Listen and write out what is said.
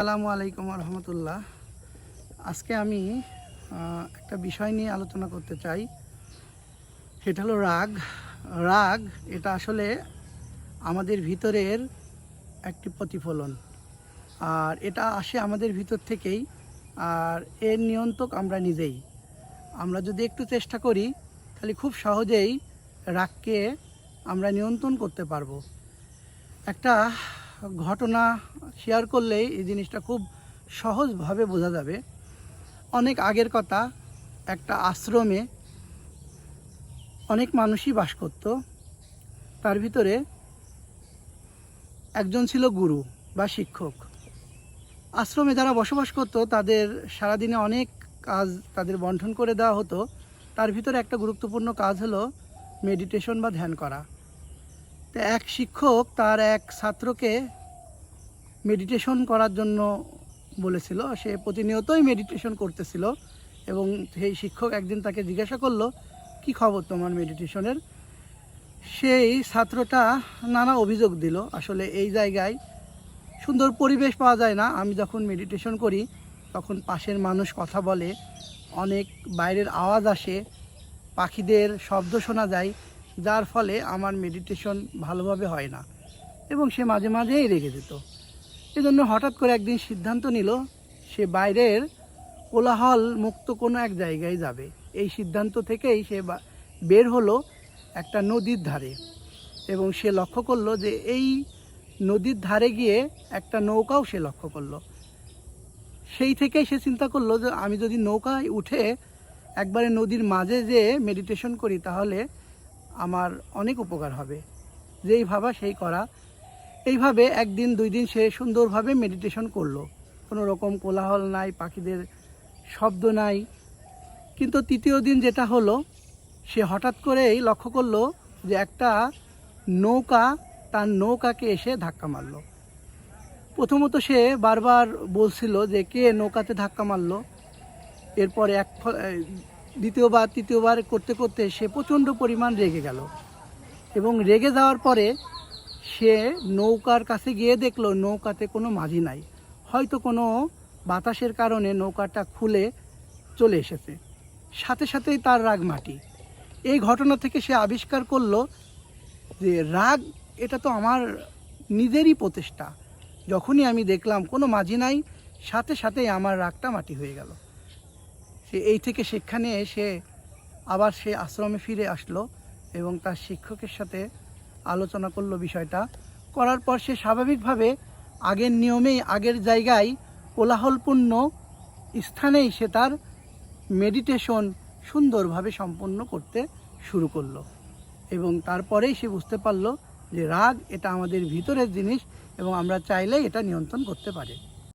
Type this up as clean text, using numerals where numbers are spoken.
আসসালামু আলাইকুম রহমতুল্লাহ। আজকে আমি একটা বিষয় নিয়ে আলোচনা করতে চাই। সেটা হলো রাগ। রাগ এটা আসলে আমাদের ভিতরের একটি প্রতিফলন, আর এটা আসে আমাদের ভিতর থেকেই, আর এর নিয়ন্ত্রক আমরা নিজেই। আমরা যদি একটু চেষ্টা করি তাহলে খুব সহজেই রাগকে আমরা নিয়ন্ত্রণ করতে পারবো। একটা ঘটনা শেয়ার করলেই এই জিনিসটা খুব সহজভাবে বোঝা যাবে। অনেক আগের কথা, একটা আশ্রমে অনেক মানুষই বাস করত। তার ভিতরে একজন ছিল গুরু বা শিক্ষক। আশ্রমে যারা বসবাস করত তাদের সারাদিনে অনেক কাজ তাদের বন্টন করে দেওয়া হতো। তার ভিতরে একটা গুরুত্বপূর্ণ কাজ হলো মেডিটেশন বা ধ্যান করা। তো এক শিক্ষক তার এক ছাত্রকে মেডিটেশন করার জন্য বলেছিল। সে প্রতিনিয়তই মেডিটেশন করতেছিল এবং সেই শিক্ষক একদিন তাকে জিজ্ঞাসা করলো, কি খবর তোমার মেডিটেশনের? সেই ছাত্রটা নানা অভিযোগ দিল, আসলে এই জায়গায় সুন্দর পরিবেশ পাওয়া যায় না। আমি যখন মেডিটেশন করি তখন পাশের মানুষ কথা বলে, অনেক বাইরের আওয়াজ আসে, পাখিদের শব্দ শোনা যায়, যার ফলে আমার মেডিটেশন ভালোভাবে হয় না। এবং সে মাঝে মাঝেই রেগে যেত। এজন্য হঠাৎ করে একদিন সিদ্ধান্ত নিল সে বাইরের কোলাহল মুক্ত কোনো এক জায়গায় যাবে। এই সিদ্ধান্ত থেকেই সে বের হলো একটা নদীর ধারে, এবং সে লক্ষ্য করলো যে এই নদীর ধারে গিয়ে একটা নৌকাও সে লক্ষ্য করলো। সেই থেকেই সে চিন্তা করলো যে আমি যদি নৌকায় উঠে একবারে নদীর মাঝে যেয়ে মেডিটেশন করি তাহলে আমার অনেক উপকার হবে। যেই ভাবা সেই করা। এইভাবে একদিন দুই দিন সে সুন্দরভাবে মেডিটেশন করলো। কোনো রকম কোলাহল নাই, পাখিদের শব্দ নাই। কিন্তু তৃতীয় দিন যেটা হলো, সে হঠাৎ করেই লক্ষ্য করলো যে একটা নৌকা তার নৌকাকে এসে ধাক্কা মারলো। প্রথমত সে বারবার বলছিল যে কে নৌকাতে ধাক্কা মারলো। এরপরে দ্বিতীয়বার তৃতীয়বার করতে করতে সে প্রচণ্ড পরিমাণ রেগে গেল, এবং রেগে যাওয়ার পরে সে নৌকার কাছে গিয়ে দেখলো নৌকাতে কোনো মাঝি নাই। হয়তো কোনো বাতাসের কারণে নৌকাটা খুলে চলে এসেছে। সাথে সাথেই তার রাগ মাটি। এই ঘটনা থেকে সে আবিষ্কার করলো যে রাগ এটা তো আমার নিজেরই প্রচেষ্টা। যখনই আমি দেখলাম কোনো মাঝি নাই, সাথে সাথেই আমার রাগটা মাটি হয়ে গেল। সে এই থেকে শিক্ষা নিয়ে সে আবার সে আশ্রমে ফিরে আসলো এবং তার শিক্ষকের সাথে আলোচনা করলো বিষয়টা। করার পর সে স্বাভাবিকভাবে আগের নিয়মেই আগের জায়গায় কোলাহলপূর্ণ স্থানেই সে তার মেডিটেশন সুন্দরভাবে সম্পন্ন করতে শুরু করলো। এবং তারপরেই সে বুঝতে পারলো যে রাগ এটা আমাদের ভিতরের জিনিস এবং আমরা চাইলেই এটা নিয়ন্ত্রণ করতে পারি।